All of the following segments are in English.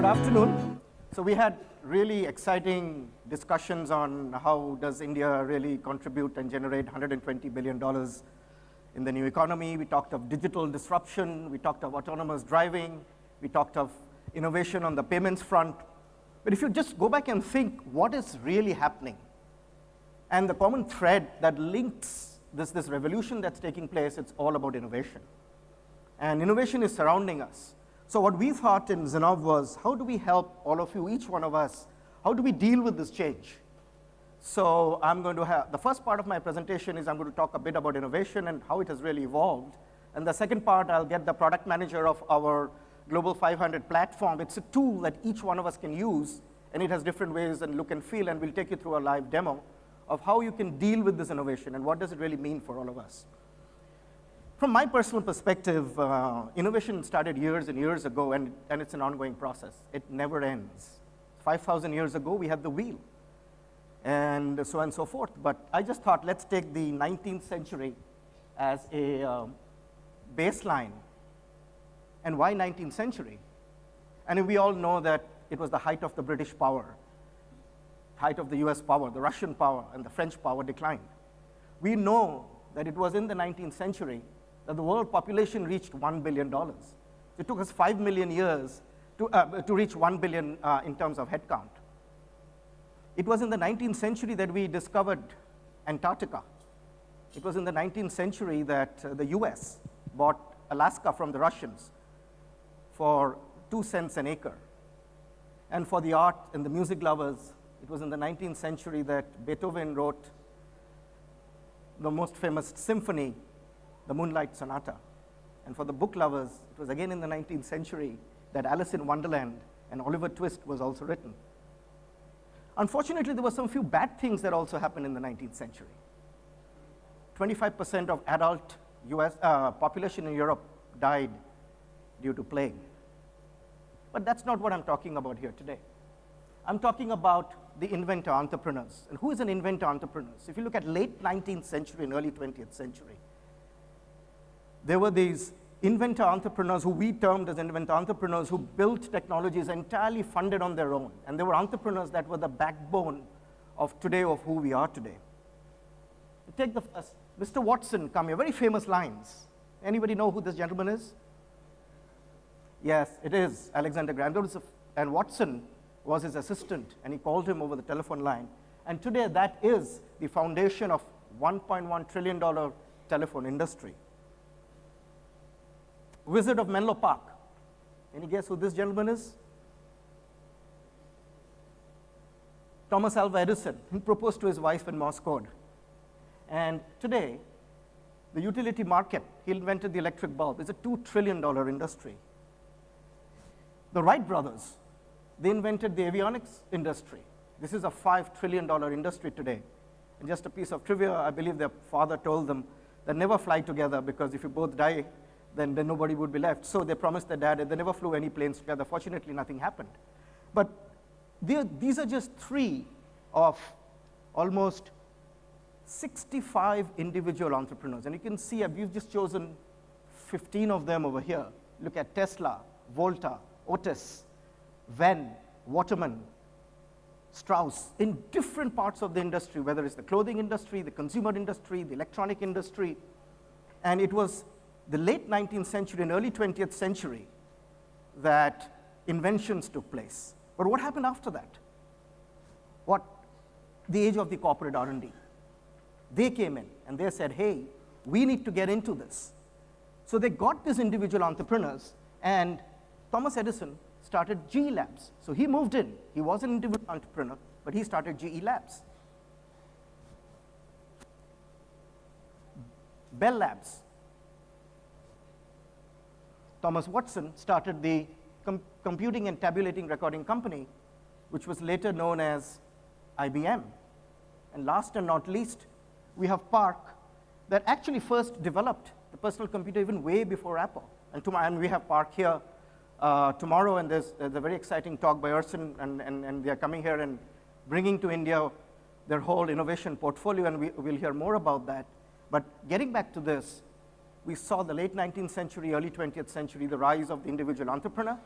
Good afternoon. So we had really exciting discussions on how does India really contribute and generate $120 billion in the new economy. We talked of digital disruption. We talked of autonomous driving. We talked of innovation on the payments front. But if you just go back and think what is really happening, and the common thread that links this revolution that's taking place, it's all about innovation. And innovation is surrounding us. So what we thought in Zinnov was, how do we help all of you, each one of us, how do we deal with this change? So I'm going to have, the first part of my presentation is I'm going to talk a bit about innovation and how it has really evolved. And the second part, I'll get the product manager of our Global 500 platform. It's a tool that each one of us can use, and it has different ways and look and feel, and we'll take you through a live demo of how you can deal with this innovation and what does it really mean for all of us. From my personal perspective, innovation started years and years ago, and it's an ongoing process. It never ends. 5,000 years ago, we had the wheel, and so on and so forth. But I just thought, let's take the 19th century as a baseline. And why 19th century? And we all know that it was the height of the British power, height of the US power, the Russian power, and the French power declined. We know that it was in the 19th century that the world population reached $1 billion. It took us 5 million years to reach 1 billion in terms of headcount. It was in the 19th century that we discovered Antarctica. It was in the 19th century that the US bought Alaska from the Russians for 2 cents an acre. And for the art and the music lovers, it was in the 19th century that Beethoven wrote the most famous symphony, the Moonlight Sonata. And for the book lovers, it was again in the 19th century that Alice in Wonderland and Oliver Twist was also written. Unfortunately, there were some few bad things that also happened in the 19th century. 25% of adult US population in Europe died due to plague. But that's not what I'm talking about here today. I'm talking about the inventor entrepreneurs. And who is an inventor entrepreneur? So if you look at late 19th century and early 20th century, there were these inventor entrepreneurs who we termed as inventor entrepreneurs who built technologies entirely funded on their own. And they were entrepreneurs that were the backbone of today, of who we are today. Take the first, Mr. Watson, come here, very famous lines. Anybody know who this gentleman is? Yes, it is Alexander Graham. And Watson was his assistant, and he called him over the telephone line. And today, that is the foundation of $1.1 trillion telephone industry. Wizard of Menlo Park. Any guess who this gentleman is? Thomas Alva Edison. He proposed to his wife in Morse code. And today, the utility market, he invented the electric bulb. It's a $2 trillion industry. The Wright brothers, they invented the avionics industry. This is a $5 trillion industry today. And just a piece of trivia, I believe their father told them that never fly together because if you both die, then nobody would be left. So they promised their dad that they never flew any planes together. Fortunately, nothing happened. But these are just 3 of almost 65 individual entrepreneurs. And you can see we've just chosen 15 of them over here. Look at Tesla, Volta, Otis, Venn, Waterman, Strauss, in different parts of the industry, whether it's the clothing industry, the consumer industry, the electronic industry. And it was the late 19th century and early 20th century that inventions took place. But what happened after that? The age of the corporate R&D. They came in and they said, hey, we need to get into this. So they got these individual entrepreneurs, and Thomas Edison started GE Labs. So he moved in. He was an individual entrepreneur, but he started GE Labs. Bell Labs. Thomas Watson started the computing and tabulating recording company, which was later known as IBM. And last and not least, we have PARC that actually first developed the personal computer even way before Apple. And we have PARC here tomorrow, and there's a very exciting talk by Urson, and they are coming here and bringing to India their whole innovation portfolio, and we'll hear more about that. But getting back to this, we saw the late 19th century, early 20th century, the rise of the individual entrepreneur.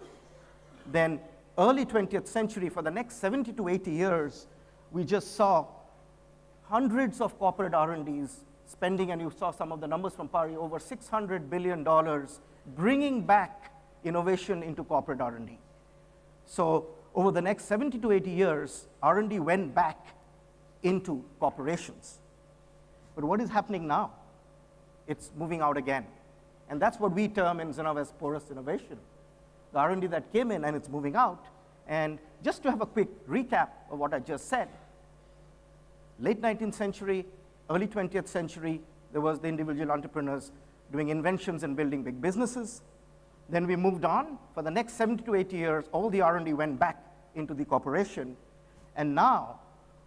Then early 20th century, for the next 70 to 80 years, we just saw hundreds of corporate R&Ds spending, and you saw some of the numbers from Pari, over $600 billion, bringing back innovation into corporate R&D. So over the next 70 to 80 years, R&D went back into corporations. But what is happening now? It's moving out again. And that's what we term in Zinnov as porous innovation. The R&D that came in and it's moving out. And just to have a quick recap of what I just said, late 19th century, early 20th century, there was the individual entrepreneurs doing inventions and building big businesses. Then we moved on. For the next 70 to 80 years, all the R&D went back into the corporation. And now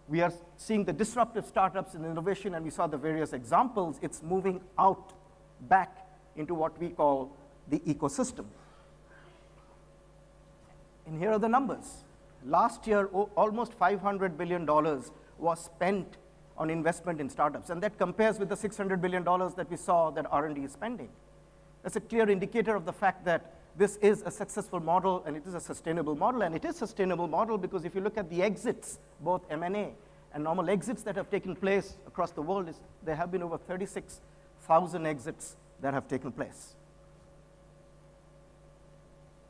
we are seeing the disruptive startups in innovation, and we saw the various examples. It's moving out back into what we call the ecosystem. And here are the numbers. Last year, almost $500 billion was spent on investment in startups, and that compares with the $600 billion that we saw that R&D is spending. That's a clear indicator of the fact that this is a successful model, and it is a sustainable model. And it is a sustainable model because if you look at the exits, both M&A and normal exits that have taken place across the world, there have been over 36,000 exits that have taken place.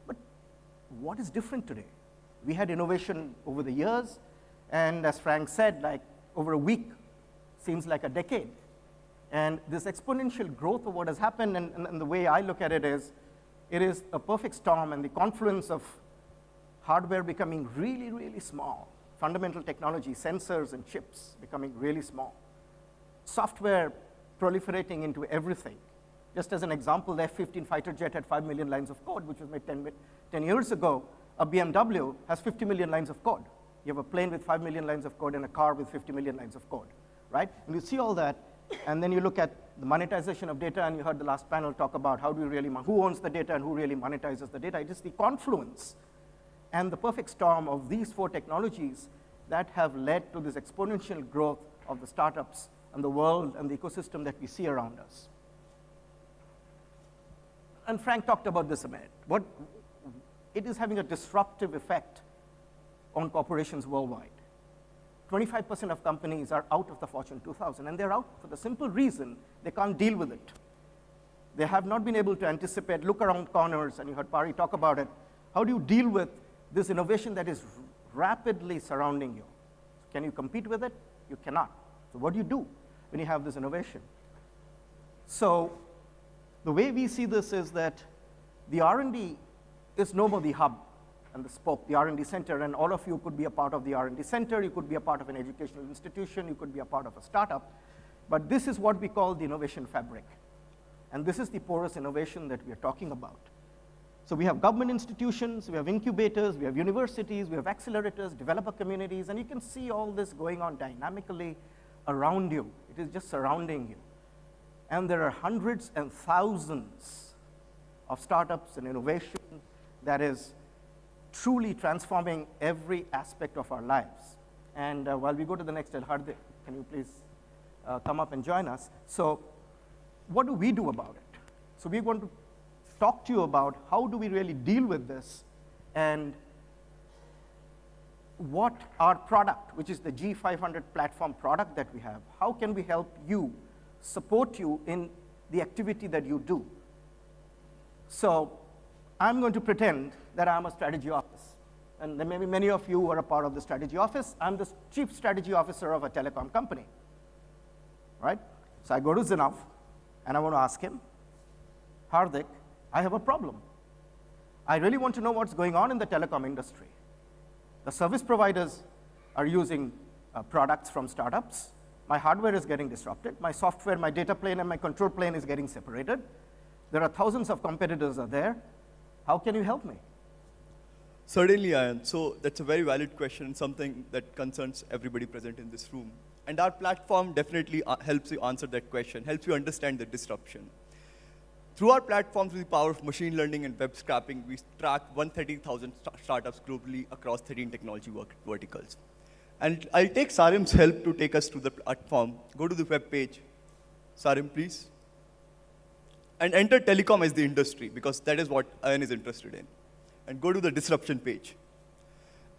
But what is different today? We had innovation over the years, and as Frank said, like over a week seems like a decade. And this exponential growth of what has happened, and the way I look at it is a perfect storm, and the confluence of hardware becoming really, really small, fundamental technology, sensors and chips becoming really small, software proliferating into everything. Just as an example, the F-15 fighter jet had 5 million lines of code, which was made 10 years ago. A BMW has 50 million lines of code. You have a plane with 5 million lines of code and a car with 50 million lines of code, right? And you see all that, and then you look at the monetization of data, and you heard the last panel talk about how do we really, who owns the data and who really monetizes the data. It is the confluence and the perfect storm of these four technologies that have led to this exponential growth of the startups and the world and the ecosystem that we see around us. And Frank talked about this a minute. It is having a disruptive effect on corporations worldwide. 25% of companies are out of the Fortune 2000, and they're out for the simple reason they can't deal with it. They have not been able to anticipate, look around corners, and you heard Pari talk about it. How do you deal with this innovation that is rapidly surrounding you? Can you compete with it? You cannot. So what do you do when you have this innovation? So the way we see this is that the R&D is no more the hub and the spoke, the R&D center, and all of you could be a part of the R&D center, you could be a part of an educational institution, you could be a part of a startup, but this is what we call the innovation fabric. And this is the porous innovation that we are talking about. So we have government institutions, we have incubators, we have universities, we have accelerators, developer communities, and you can see all this going on dynamically around you. It is just surrounding you. And there are hundreds and thousands of startups and innovation that is truly transforming every aspect of our lives. And while we go to the next, Hardik, can you please come up and join us? So what do we do about it? So we want to talk to you about how do we really deal with this, and what our product, which is the G500 platform product that we have, how can we help you, support you in the activity that you do? So I'm going to pretend that I'm a strategy office. And there may be many of you who are a part of the strategy office. I'm the chief strategy officer of a telecom company, right? So I go to Zinnov, and I want to ask him, Hardik, I have a problem. I really want to know what's going on in the telecom industry. The service providers are using products from startups. My hardware is getting disrupted. My software, my data plane, and my control plane is getting separated. There are thousands of competitors are there. How can you help me? Certainly, Ayan. So that's a very valid question, something that concerns everybody present in this room. And our platform definitely helps you answer that question, helps you understand the disruption. Through our platform, through the power of machine learning and web scraping, we track 130,000 startups globally across 13 technology verticals. And I'll take Sarim's help to take us to the platform. Go to the web page. Sarim, please. And enter telecom as the industry, because that is what Ayan is interested in. And go to the disruption page.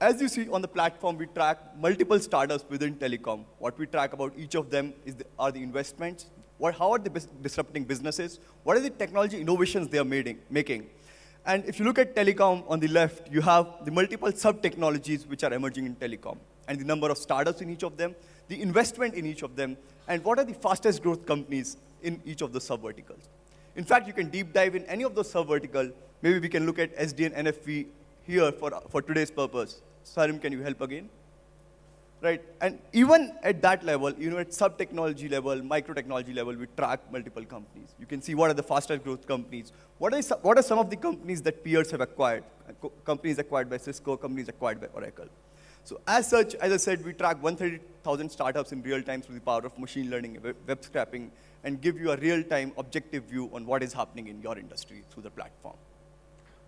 as you see on the platform, we track multiple startups within telecom. What we track about each of them are the investments, how are they disrupting businesses, what are the technology innovations they are making. And if you look at telecom on the left, you have the multiple sub-technologies which are emerging in telecom, and the number of startups in each of them, the investment in each of them, and what are the fastest growth companies in each of the sub-verticals. In fact, you can deep dive in any of those sub-verticals. Maybe we can look at SD and NFV here for today's purpose. Sarim, can you help again? Right, and even at that level, at sub-technology level, micro-technology level, we track multiple companies. You can see what are the fastest growth companies. What are some of the companies that peers have acquired? Companies acquired by Cisco, companies acquired by Oracle. So as such, as I said, we track 130,000 startups in real time through the power of machine learning, web scraping, and give you a real-time objective view on what is happening in your industry through the platform.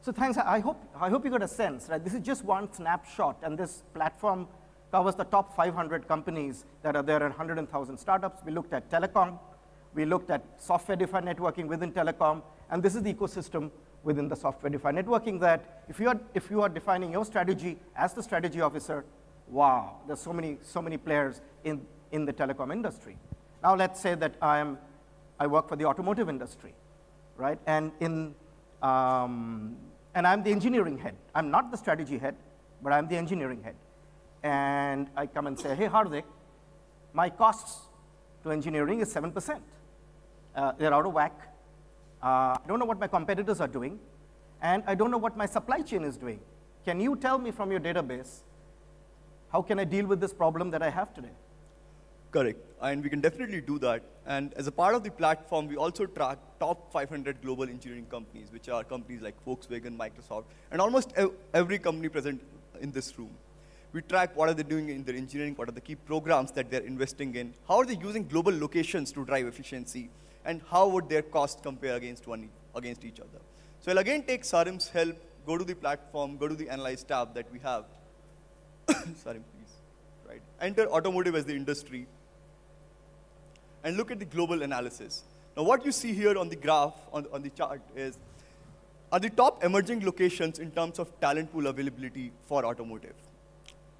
So thanks. I hope you got a sense, right? This is just one snapshot, and this platform covers the top 500 companies that are there, and 100,000 startups. We looked at telecom, we looked at software-defined networking within telecom, and this is the ecosystem within the software-defined networking that if you are defining your strategy as the strategy officer, wow, there's so many players in the telecom industry. Now let's say that I work for the automotive industry, right? And I'm the engineering head. I'm not the strategy head, but I'm the engineering head. And I come and say, hey, Hardik, my costs to engineering is 7%. They're out of whack. I don't know what my competitors are doing, and I don't know what my supply chain is doing. Can you tell me from your database, how can I deal with this problem that I have today? Correct, and we can definitely do that. And as a part of the platform, we also track top 500 global engineering companies, which are companies like Volkswagen, Microsoft, and almost every company present in this room. We track what are they doing in their engineering, what are the key programs that they're investing in, how are they using global locations to drive efficiency, and how would their costs compare against each other. So I'll again take Sarim's help, go to the platform, go to the Analyze tab that we have. Sarim, please. Right. Enter automotive as the industry, and look at the global analysis. Now what you see here on the graph, on the chart are the top emerging locations in terms of talent pool availability for automotive.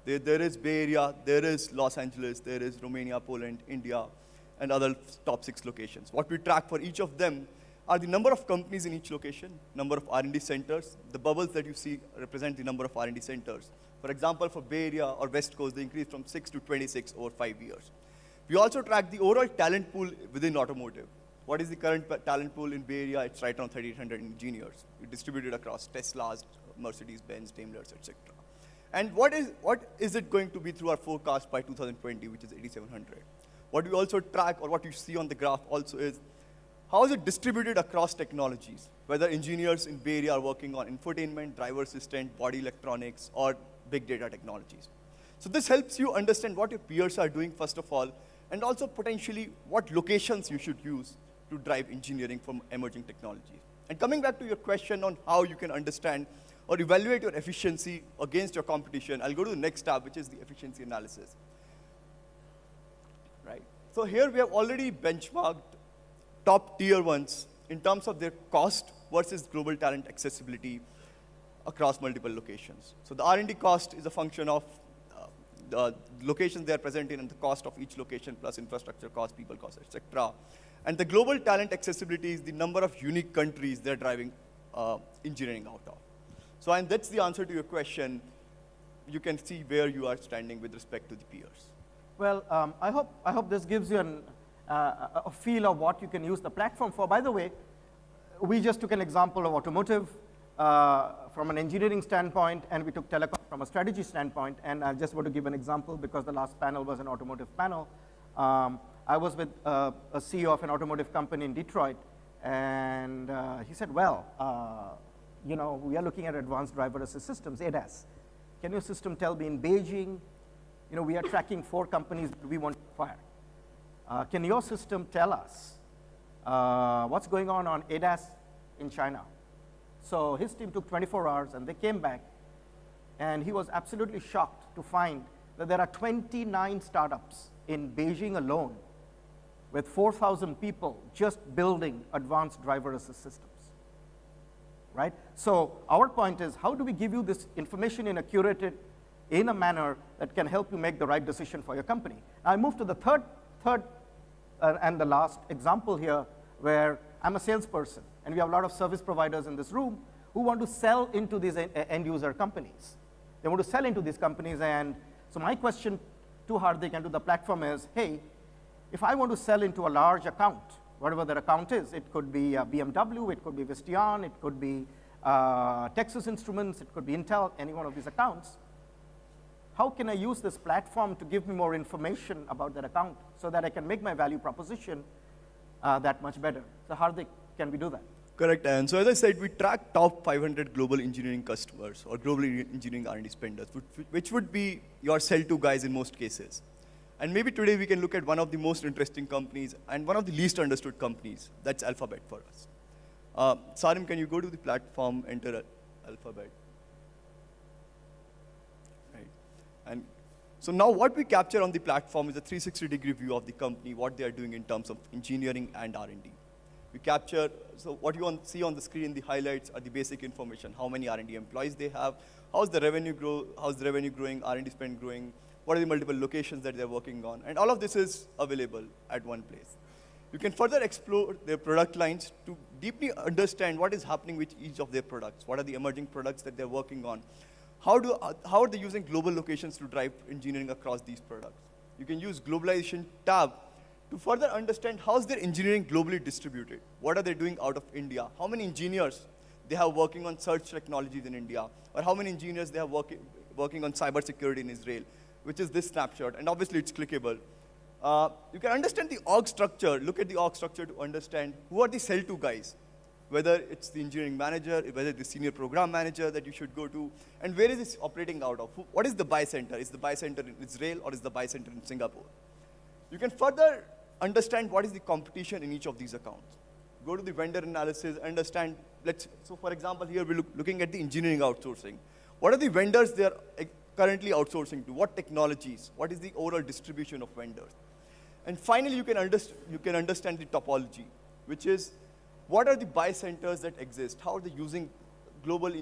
There is Bay Area, there is Los Angeles, there is Romania, Poland, India, and other top 6 locations. What we track for each of them are the number of companies in each location, number of R&D centers. The bubbles that you see represent the number of R&D centers. For example, for Bay Area or West Coast, they increased from 6 to 26 over 5 years. We also track the overall talent pool within automotive. What is the current talent pool in Bay Area? It's right around 3,800 engineers. We distributed across Teslas, Mercedes-Benz, Daimlers, etc. And what is it going to be through our forecast by 2020, which is 8,700? What we also track, or what you see on the graph also, is how is it distributed across technologies, whether engineers in Bay Area are working on infotainment, driver assistant, body electronics, or big data technologies. So this helps you understand what your peers are doing, first of all, and also potentially what locations you should use to drive engineering from emerging technologies. And coming back to your question on how you can understand or evaluate your efficiency against your competition, I'll go to the next tab, which is the efficiency analysis. Right. So here we have already benchmarked top tier ones in terms of their cost versus global talent accessibility across multiple locations. So the R&D cost is a function of the locations they are present in and the cost of each location plus infrastructure cost, people cost, etc. And the global talent accessibility is the number of unique countries they're driving engineering out of. So, and that's the answer to your question. You can see where you are standing with respect to the peers. Well, I hope this gives you a feel of what you can use the platform for. By the way, we just took an example of automotive from an engineering standpoint, and we took telecom from a strategy standpoint. And I just want to give an example because the last panel was an automotive panel. I was with a CEO of an automotive company in Detroit, and he said, well, we are looking at advanced driver assist systems, ADAS. Can your system tell me in Beijing, we are tracking 4 companies that we want to acquire. Can your system tell us what's going on ADAS in China? So his team took 24 hours, and they came back, and he was absolutely shocked to find that there are 29 startups in Beijing alone with 4,000 people just building advanced driver assist systems. Right? So our point is, how do we give you this information in a curated in a manner that can help you make the right decision for your company. Now, I move to the third and the last example here, where I'm a salesperson, and we have a lot of service providers in this room who want to sell into these end user companies. They want to sell into these companies, and so my question to Hardik and to the platform is, hey, if I want to sell into a large account, whatever that account is, it could be BMW, it could be Visteon, it could be Texas Instruments, it could be Intel, any one of these accounts, how can I use this platform to give me more information about that account so that I can make my value proposition that much better? So Hardik, can we do that? Correct, and so as I said, we track top 500 global engineering customers or global engineering R&D spenders, which would be your sell-to guys in most cases. And maybe today we can look at one of the most interesting companies and one of the least understood companies. That's Alphabet for us. Sarim, can you go to the platform, enter Alphabet? Right. And so now what we capture on the platform is a 360-degree view of the company, what they are doing in terms of engineering and R&D. We capture, so what you see on the screen, the highlights are the basic information, how many R&D employees they have, how's the revenue growing, R&D spend growing, what are the multiple locations that they're working on, and all of this is available at one place. You can further explore their product lines to deeply understand what is happening with each of their products, what are the emerging products that they're working on, how are they using global locations to drive engineering across these products. You can use globalization tab to further understand how's their engineering globally distributed, what are they doing out of India, how many engineers they have working on search technologies in India, or how many engineers they have working on cybersecurity in Israel, which is this snapshot, and obviously it's clickable. You can understand the org structure, look at the org structure to understand who are the sell-to guys, whether it's the engineering manager, whether it's the senior program manager that you should go to, and where is this operating out of? What is the buy center? Is the buy center in Israel or is the buy center in Singapore? You can further understand what is the competition in each of these accounts. Go to the vendor analysis, understand, so for example, here we're looking at the engineering outsourcing. What are the vendors they are currently outsourcing to? What technologies? What is the overall distribution of vendors? And finally, you can understand the topology, which is what are the buy centers that exist? How are they using global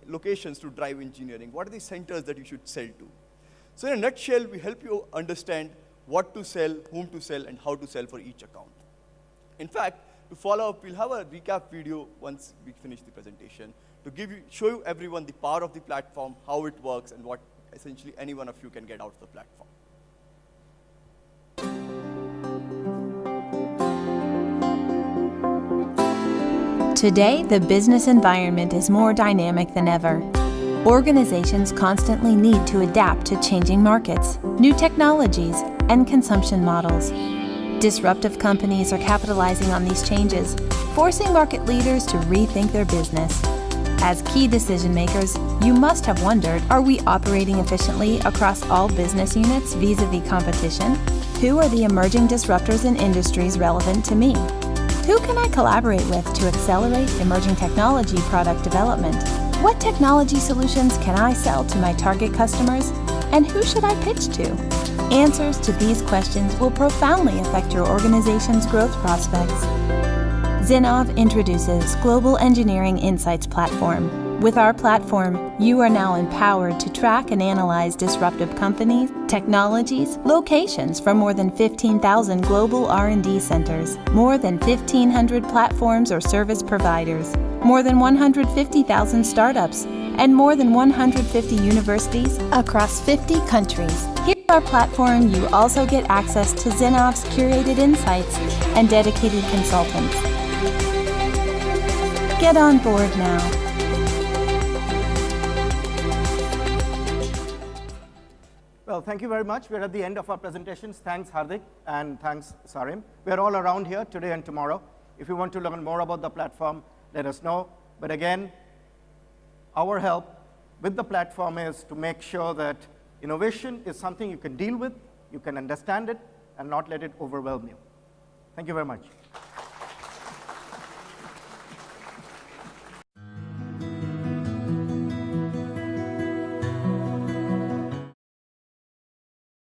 locations to drive engineering? What are the centers that you should sell to? So in a nutshell, we help you understand what to sell, whom to sell, and how to sell for each account. In fact, to follow up, we'll have a recap video once we finish the presentation to show you everyone the power of the platform, how it works, and what essentially any one of you can get out of the platform. Today, the business environment is more dynamic than ever. Organizations constantly need to adapt to changing markets, new technologies, and consumption models. Disruptive companies are capitalizing on these changes, forcing market leaders to rethink their business. As key decision makers, you must have wondered, are we operating efficiently across all business units vis-a-vis competition? Who are the emerging disruptors in industries relevant to me? Who can I collaborate with to accelerate emerging technology product development? What technology solutions can I sell to my target customers? And who should I pitch to? Answers to these questions will profoundly affect your organization's growth prospects. Zinnov introduces Global Engineering Insights Platform. With our platform, you are now empowered to track and analyze disruptive companies, technologies, locations from more than 15,000 global R&D centers, more than 1,500 platforms or service providers, more than 150,000 startups, and more than 150 universities across 50 countries. Here on our platform, you also get access to Zinnov's curated insights and dedicated consultants. Get on board now. Well, thank you very much. We're at the end of our presentations. Thanks, Hardik, and thanks, Sarim. We're all around here today and tomorrow. If you want to learn more about the platform, let us know. But again, our help with the platform is to make sure that innovation is something you can deal with, you can understand it, and not let it overwhelm you. Thank you very much.